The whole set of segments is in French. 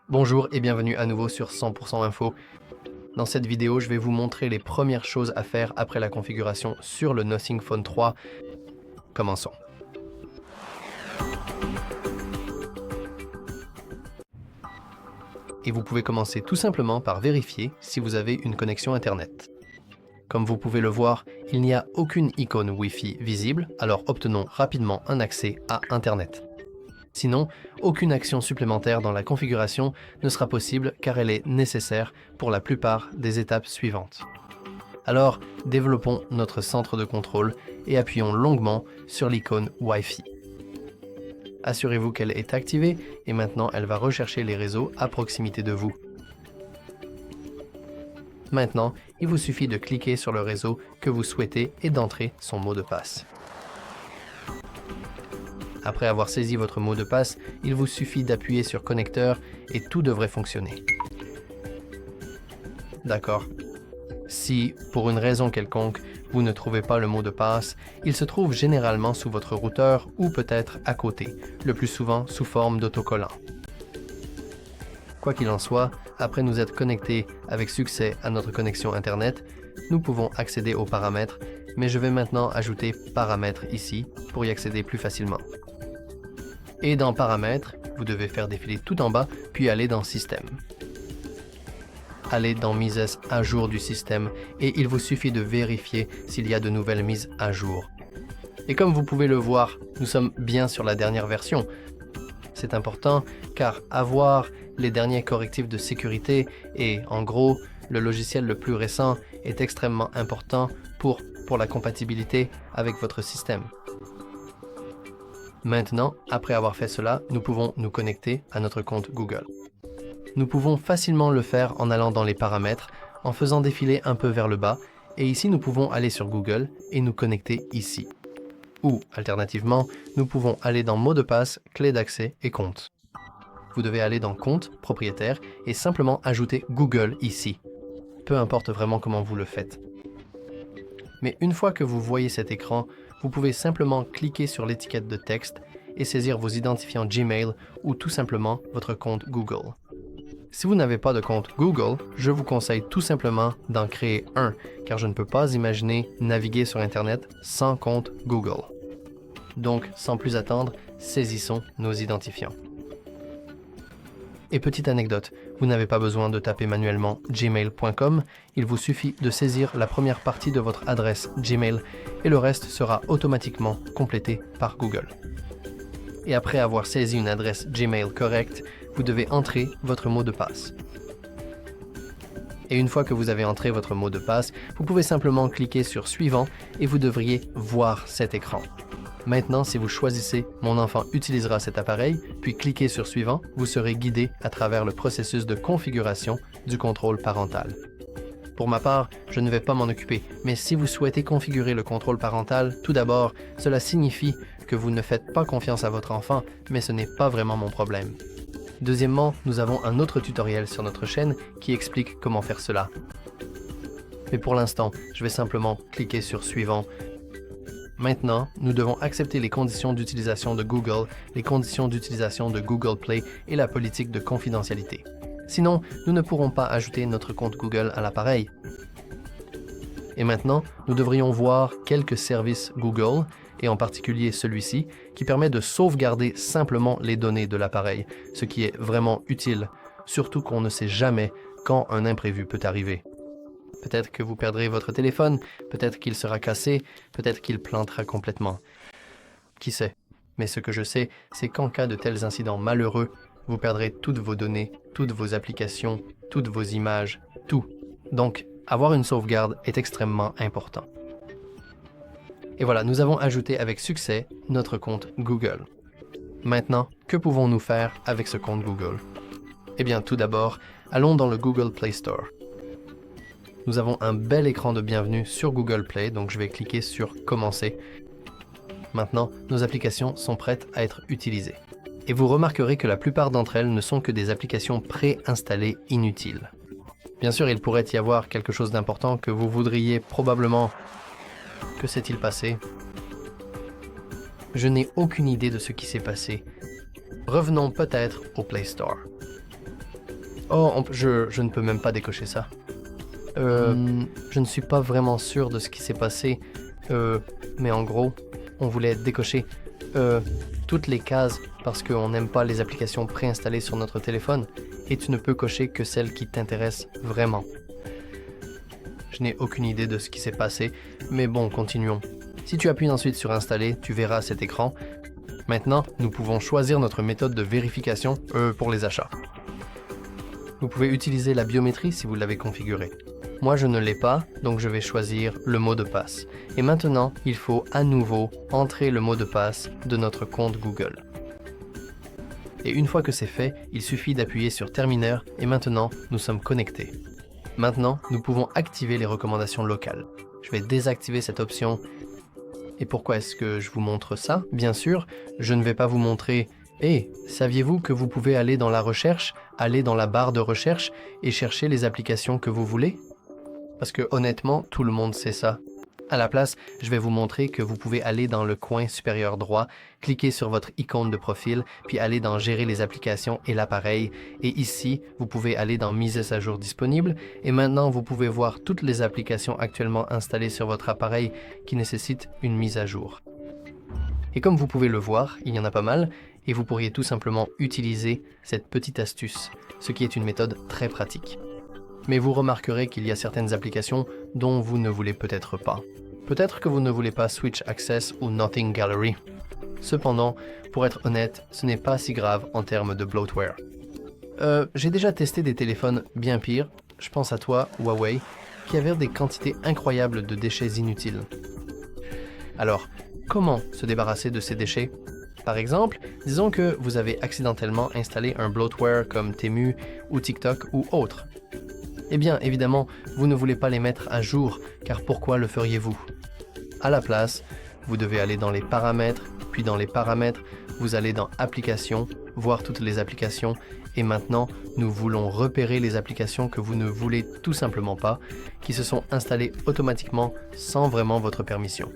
Bonjour et bienvenue à nouveau sur 100% Info. Dans cette vidéo, je vais vous montrer les premières choses à faire après la configuration sur le Nothing Phone 3. Commençons. Et vous pouvez commencer tout simplement par vérifier si vous avez une connexion Internet. Comme vous pouvez le voir, il n'y a aucune icône Wi-Fi visible, alors obtenons rapidement un accès à Internet. Sinon, aucune action supplémentaire dans la configuration ne sera possible car elle est nécessaire pour la plupart des étapes suivantes. Alors, développons notre centre de contrôle et appuyons longuement sur l'icône Wi-Fi. Assurez-vous qu'elle est activée et maintenant elle va rechercher les réseaux à proximité de vous. Maintenant, il vous suffit de cliquer sur le réseau que vous souhaitez et d'entrer son mot de passe. Après avoir saisi votre mot de passe, il vous suffit d'appuyer sur Connecteur et tout devrait fonctionner. D'accord. Si, pour une raison quelconque, vous ne trouvez pas le mot de passe, il se trouve généralement sous votre routeur ou peut-être à côté, le plus souvent sous forme d'autocollant. Quoi qu'il en soit, après nous être connectés avec succès à notre connexion Internet, nous pouvons accéder aux paramètres, mais je vais maintenant ajouter Paramètres ici pour y accéder plus facilement. Et dans Paramètres, vous devez faire défiler tout en bas, puis aller dans Système. Allez dans Mises à jour du système et il vous suffit de vérifier s'il y a de nouvelles mises à jour. Et comme vous pouvez le voir, nous sommes bien sur la dernière version. C'est important car avoir les derniers correctifs de sécurité et, en gros, le logiciel le plus récent est extrêmement important pour la compatibilité avec votre système. Maintenant, après avoir fait cela, nous pouvons nous connecter à notre compte Google. Nous pouvons facilement le faire en allant dans les paramètres, en faisant défiler un peu vers le bas, et ici nous pouvons aller sur Google et nous connecter ici. Ou, alternativement, nous pouvons aller dans Mot de passe, Clé d'accès et Compte. Vous devez aller dans Compte, Propriétaire, et simplement ajouter Google ici. Peu importe vraiment comment vous le faites. Mais une fois que vous voyez cet écran, vous pouvez simplement cliquer sur l'étiquette de texte et saisir vos identifiants Gmail ou tout simplement votre compte Google. Si vous n'avez pas de compte Google, je vous conseille tout simplement d'en créer un, car je ne peux pas imaginer naviguer sur Internet sans compte Google. Donc, sans plus attendre, saisissons nos identifiants. Et petite anecdote, vous n'avez pas besoin de taper manuellement gmail.com, il vous suffit de saisir la première partie de votre adresse Gmail et le reste sera automatiquement complété par Google. Et après avoir saisi une adresse Gmail correcte, vous devez entrer votre mot de passe. Et une fois que vous avez entré votre mot de passe, vous pouvez simplement cliquer sur Suivant et vous devriez voir cet écran. Maintenant, si vous choisissez « Mon enfant utilisera cet appareil », puis cliquez sur Suivant, vous serez guidé à travers le processus de configuration du contrôle parental. Pour ma part, je ne vais pas m'en occuper, mais si vous souhaitez configurer le contrôle parental, tout d'abord, cela signifie que vous ne faites pas confiance à votre enfant, mais ce n'est pas vraiment mon problème. Deuxièmement, nous avons un autre tutoriel sur notre chaîne qui explique comment faire cela. Mais pour l'instant, je vais simplement cliquer sur Suivant. Maintenant, nous devons accepter les conditions d'utilisation de Google, les conditions d'utilisation de Google Play et la politique de confidentialité. Sinon, nous ne pourrons pas ajouter notre compte Google à l'appareil. Et maintenant, nous devrions voir quelques services Google, et en particulier celui-ci, qui permet de sauvegarder simplement les données de l'appareil, ce qui est vraiment utile, surtout qu'on ne sait jamais quand un imprévu peut arriver. Peut-être que vous perdrez votre téléphone, peut-être qu'il sera cassé, peut-être qu'il plantera complètement. Qui sait? Mais ce que je sais, c'est qu'en cas de tels incidents malheureux, vous perdrez toutes vos données, toutes vos applications, toutes vos images, tout. Donc, avoir une sauvegarde est extrêmement important. Et voilà, nous avons ajouté avec succès notre compte Google. Maintenant, que pouvons-nous faire avec ce compte Google? Eh bien, tout d'abord, allons dans le Google Play Store. Nous avons un bel écran de bienvenue sur Google Play, donc je vais cliquer sur « Commencer ». Maintenant, nos applications sont prêtes à être utilisées. Et vous remarquerez que la plupart d'entre elles ne sont que des applications préinstallées inutiles. Bien sûr, il pourrait y avoir quelque chose d'important que vous voudriez probablement... Que s'est-il passé? Je n'ai aucune idée de ce qui s'est passé. Revenons peut-être au Play Store. Oh, je ne peux même pas décocher ça. Je ne suis pas vraiment sûr de ce qui s'est passé, mais en gros, on voulait décocher toutes les cases parce qu'on n'aime pas les applications préinstallées sur notre téléphone et tu ne peux cocher que celles qui t'intéressent vraiment. Je n'ai aucune idée de ce qui s'est passé, mais bon, continuons. Si tu appuies ensuite sur Installer, tu verras cet écran. Maintenant, nous pouvons choisir notre méthode de vérification pour les achats. Vous pouvez utiliser la biométrie si vous l'avez configurée. Moi, je ne l'ai pas, donc je vais choisir le mot de passe. Et maintenant, il faut à nouveau entrer le mot de passe de notre compte Google. Et une fois que c'est fait, il suffit d'appuyer sur Termineur et maintenant, nous sommes connectés. Maintenant, nous pouvons activer les recommandations locales. Je vais désactiver cette option. Et pourquoi est-ce que je vous montre ça? Bien sûr, je ne vais pas vous montrer « Hey, saviez-vous que vous pouvez aller dans la recherche, aller dans la barre de recherche et chercher les applications que vous voulez ?» Parce que honnêtement, tout le monde sait ça. À la place, je vais vous montrer que vous pouvez aller dans le coin supérieur droit, cliquer sur votre icône de profil, puis aller dans Gérer les applications et l'appareil. Et ici, vous pouvez aller dans Mises à jour disponible. Et maintenant, vous pouvez voir toutes les applications actuellement installées sur votre appareil qui nécessitent une mise à jour. Et comme vous pouvez le voir, il y en a pas mal, et vous pourriez tout simplement utiliser cette petite astuce, ce qui est une méthode très pratique. Mais vous remarquerez qu'il y a certaines applications dont vous ne voulez peut-être pas. Peut-être que vous ne voulez pas Switch Access ou Nothing Gallery. Cependant, pour être honnête, ce n'est pas si grave en termes de bloatware. J'ai déjà testé des téléphones bien pires, je pense à toi, Huawei, qui avaient des quantités incroyables de déchets inutiles. Alors, comment se débarrasser de ces déchets? Par exemple, disons que vous avez accidentellement installé un bloatware comme Temu ou TikTok ou autre. Eh bien, évidemment, vous ne voulez pas les mettre à jour, car pourquoi le feriez-vous? À la place, vous devez aller dans les paramètres, puis dans les paramètres, vous allez dans Applications, voir toutes les applications, et maintenant, nous voulons repérer les applications que vous ne voulez tout simplement pas, qui se sont installées automatiquement sans vraiment votre permission.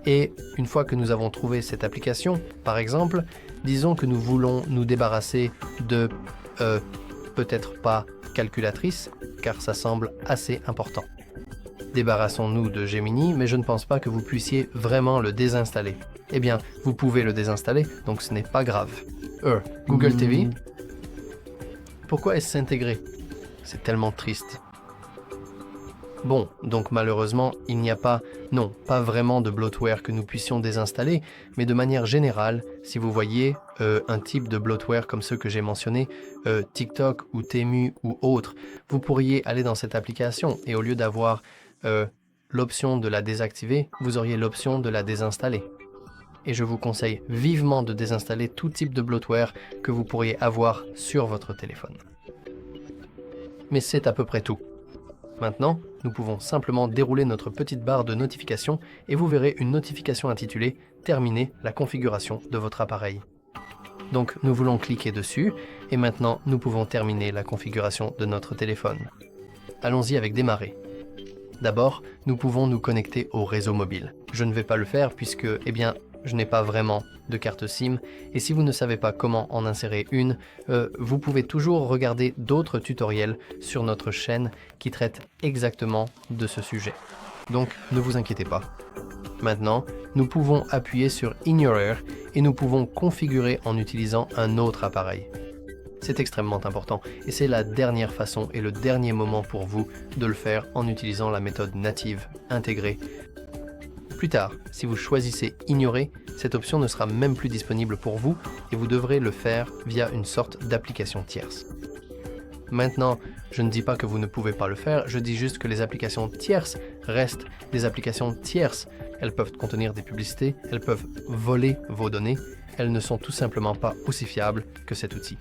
Et une fois que nous avons trouvé cette application, par exemple, disons que nous voulons nous débarrasser de, peut-être pas calculatrice, car ça semble assez important. Débarrassons-nous de Gemini, mais je ne pense pas que vous puissiez vraiment le désinstaller. Eh bien, vous pouvez le désinstaller, donc ce n'est pas grave. Google TV. Pourquoi est-ce intégré? C'est tellement triste. Bon, donc malheureusement, il n'y a pas vraiment de bloatware que nous puissions désinstaller, mais de manière générale, si vous voyez un type de bloatware comme ceux que j'ai mentionnés, TikTok ou Temu ou autre, vous pourriez aller dans cette application et au lieu d'avoir l'option de la désactiver, vous auriez l'option de la désinstaller. Et je vous conseille vivement de désinstaller tout type de bloatware que vous pourriez avoir sur votre téléphone. Mais c'est à peu près tout. Maintenant, nous pouvons simplement dérouler notre petite barre de notification et vous verrez une notification intitulée « Terminer la configuration de votre appareil ». Donc nous voulons cliquer dessus et maintenant nous pouvons terminer la configuration de notre téléphone. Allons-y avec Démarrer. D'abord, nous pouvons nous connecter au réseau mobile. Je ne vais pas le faire puisque, je n'ai pas vraiment de carte SIM et si vous ne savez pas comment en insérer une, vous pouvez toujours regarder d'autres tutoriels sur notre chaîne qui traitent exactement de ce sujet. Donc ne vous inquiétez pas. Maintenant, nous pouvons appuyer sur Ignorer et nous pouvons configurer en utilisant un autre appareil. C'est extrêmement important et c'est la dernière façon et le dernier moment pour vous de le faire en utilisant la méthode native intégrée. Plus tard, si vous choisissez Ignorer, cette option ne sera même plus disponible pour vous et vous devrez le faire via une sorte d'application tierce. Maintenant, je ne dis pas que vous ne pouvez pas le faire, je dis juste que les applications tierces restent des applications tierces. Elles peuvent contenir des publicités, elles peuvent voler vos données, elles ne sont tout simplement pas aussi fiables que cet outil.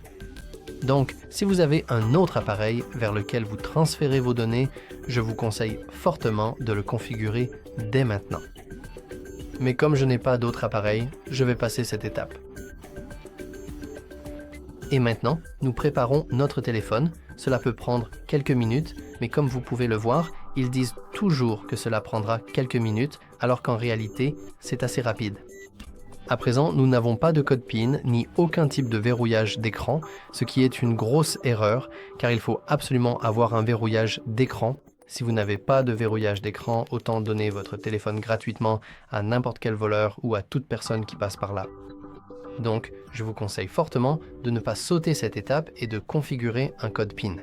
Donc, si vous avez un autre appareil vers lequel vous transférez vos données, je vous conseille fortement de le configurer dès maintenant. Mais comme je n'ai pas d'autre appareil, je vais passer cette étape. Et maintenant, nous préparons notre téléphone. Cela peut prendre quelques minutes, mais comme vous pouvez le voir, ils disent toujours que cela prendra quelques minutes, alors qu'en réalité, c'est assez rapide. À présent, nous n'avons pas de code PIN ni aucun type de verrouillage d'écran, ce qui est une grosse erreur car il faut absolument avoir un verrouillage d'écran. Si vous n'avez pas de verrouillage d'écran, autant donner votre téléphone gratuitement à n'importe quel voleur ou à toute personne qui passe par là. Donc, je vous conseille fortement de ne pas sauter cette étape et de configurer un code PIN.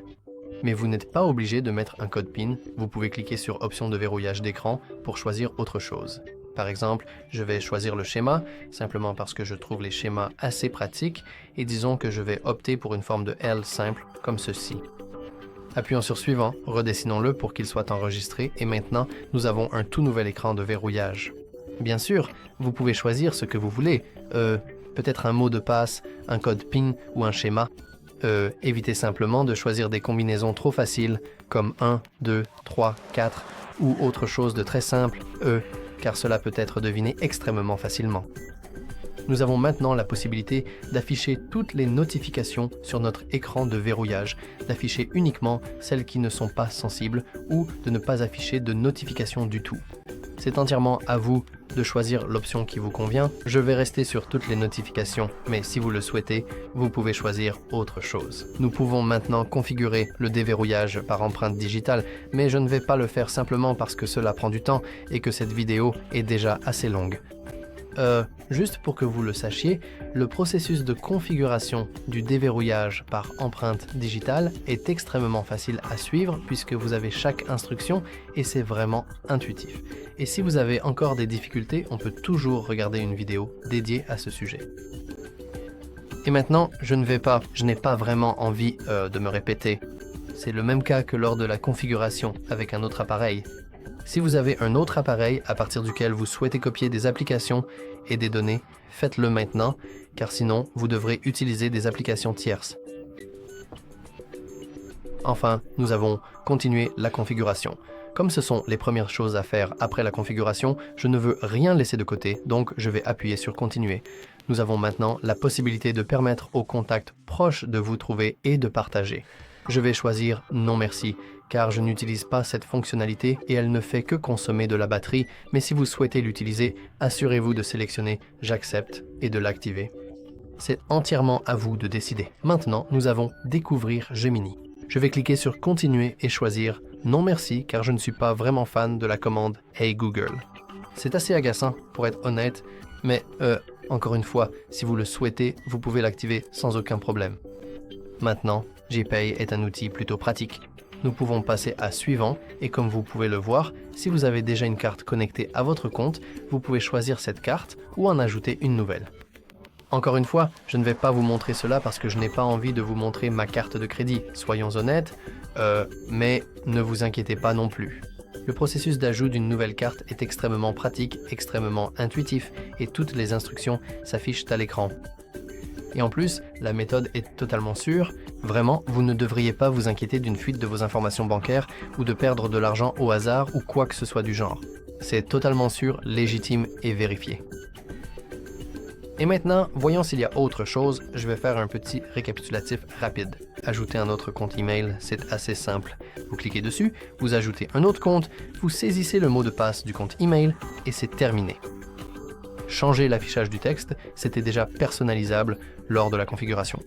Mais vous n'êtes pas obligé de mettre un code PIN, vous pouvez cliquer sur Option de verrouillage d'écran pour choisir autre chose. Par exemple, je vais choisir le schéma, simplement parce que je trouve les schémas assez pratiques, et disons que je vais opter pour une forme de L simple, comme ceci. Appuyons sur Suivant, redessinons-le pour qu'il soit enregistré, et maintenant, nous avons un tout nouvel écran de verrouillage. Bien sûr, vous pouvez choisir ce que vous voulez, peut-être un mot de passe, un code PIN ou un schéma. Évitez simplement de choisir des combinaisons trop faciles, comme 1, 2, 3, 4, ou autre chose de très simple, car cela peut être deviné extrêmement facilement. Nous avons maintenant la possibilité d'afficher toutes les notifications sur notre écran de verrouillage, d'afficher uniquement celles qui ne sont pas sensibles ou de ne pas afficher de notifications du tout. C'est entièrement à vous de choisir l'option qui vous convient. Je vais rester sur toutes les notifications, mais si vous le souhaitez, vous pouvez choisir autre chose. Nous pouvons maintenant configurer le déverrouillage par empreinte digitale, mais je ne vais pas le faire simplement parce que cela prend du temps et que cette vidéo est déjà assez longue. Juste pour que vous le sachiez, le processus de configuration du déverrouillage par empreinte digitale est extrêmement facile à suivre puisque vous avez chaque instruction et c'est vraiment intuitif. Et si vous avez encore des difficultés, on peut toujours regarder une vidéo dédiée à ce sujet. Et maintenant, je n'ai pas vraiment envie de me répéter. C'est le même cas que lors de la configuration avec un autre appareil. Si vous avez un autre appareil à partir duquel vous souhaitez copier des applications et des données, faites-le maintenant, car sinon, vous devrez utiliser des applications tierces. Enfin, nous avons continué la configuration. Comme ce sont les premières choses à faire après la configuration, je ne veux rien laisser de côté, donc je vais appuyer sur Continuer. Nous avons maintenant la possibilité de permettre aux contacts proches de vous trouver et de partager. Je vais choisir Non merci, car je n'utilise pas cette fonctionnalité et elle ne fait que consommer de la batterie, mais si vous souhaitez l'utiliser, assurez-vous de sélectionner J'accepte et de l'activer. C'est entièrement à vous de décider. Maintenant, nous avons Découvrir Gemini. Je vais cliquer sur Continuer et choisir Non merci, car je ne suis pas vraiment fan de la commande Hey Google. C'est assez agaçant, pour être honnête, mais encore une fois, si vous le souhaitez, vous pouvez l'activer sans aucun problème. Maintenant, GPay est un outil plutôt pratique. Nous pouvons passer à Suivant et comme vous pouvez le voir, si vous avez déjà une carte connectée à votre compte, vous pouvez choisir cette carte ou en ajouter une nouvelle. Encore une fois, je ne vais pas vous montrer cela parce que je n'ai pas envie de vous montrer ma carte de crédit, soyons honnêtes, mais ne vous inquiétez pas non plus. Le processus d'ajout d'une nouvelle carte est extrêmement pratique, extrêmement intuitif et toutes les instructions s'affichent à l'écran. Et en plus, la méthode est totalement sûre. Vraiment, vous ne devriez pas vous inquiéter d'une fuite de vos informations bancaires ou de perdre de l'argent au hasard ou quoi que ce soit du genre. C'est totalement sûr, légitime et vérifié. Et maintenant, voyons s'il y a autre chose. Je vais faire un petit récapitulatif rapide. Ajouter un autre compte email, c'est assez simple. Vous cliquez dessus, vous ajoutez un autre compte, vous saisissez le mot de passe du compte email et c'est terminé. Changer l'affichage du texte, c'était déjà personnalisable lors de la configuration.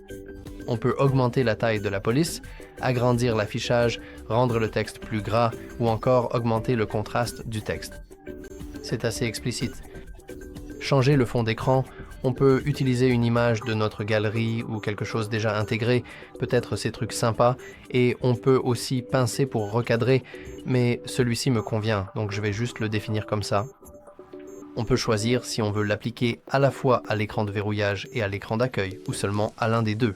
On peut augmenter la taille de la police, agrandir l'affichage, rendre le texte plus gras ou encore augmenter le contraste du texte. C'est assez explicite. Changer le fond d'écran, on peut utiliser une image de notre galerie ou quelque chose déjà intégré, peut-être ces trucs sympas, et on peut aussi pincer pour recadrer, mais celui-ci me convient, donc je vais juste le définir comme ça. On peut choisir si on veut l'appliquer à la fois à l'écran de verrouillage et à l'écran d'accueil, ou seulement à l'un des deux.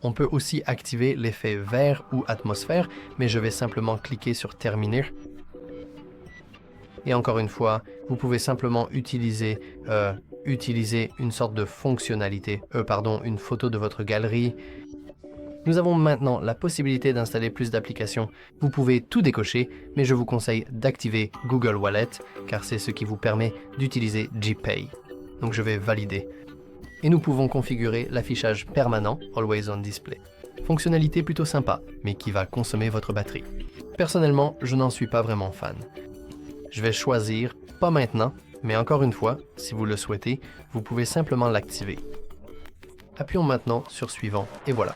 On peut aussi activer l'effet vert ou atmosphère, mais je vais simplement cliquer sur Terminer. Et encore une fois, vous pouvez simplement utiliser une sorte de fonctionnalité, une photo de votre galerie. Nous avons maintenant la possibilité d'installer plus d'applications. Vous pouvez tout décocher, mais je vous conseille d'activer Google Wallet, car c'est ce qui vous permet d'utiliser GPay. Donc je vais valider. Et nous pouvons configurer l'affichage permanent, Always on Display. Fonctionnalité plutôt sympa, mais qui va consommer votre batterie. Personnellement, je n'en suis pas vraiment fan. Je vais choisir Pas maintenant, Mais encore une fois, si vous le souhaitez, vous pouvez simplement l'activer. Appuyons maintenant sur Suivant et voilà.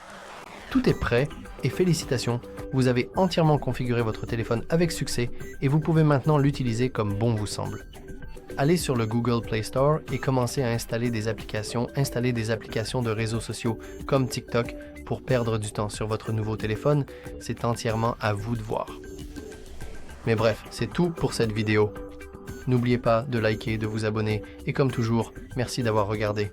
Tout est prêt et félicitations, vous avez entièrement configuré votre téléphone avec succès et vous pouvez maintenant l'utiliser comme bon vous semble. Allez sur le Google Play Store et commencez à installer des applications de réseaux sociaux comme TikTok pour perdre du temps sur votre nouveau téléphone, c'est entièrement à vous de voir. Mais bref, c'est tout pour cette vidéo. N'oubliez pas de liker, de vous abonner et comme toujours, merci d'avoir regardé.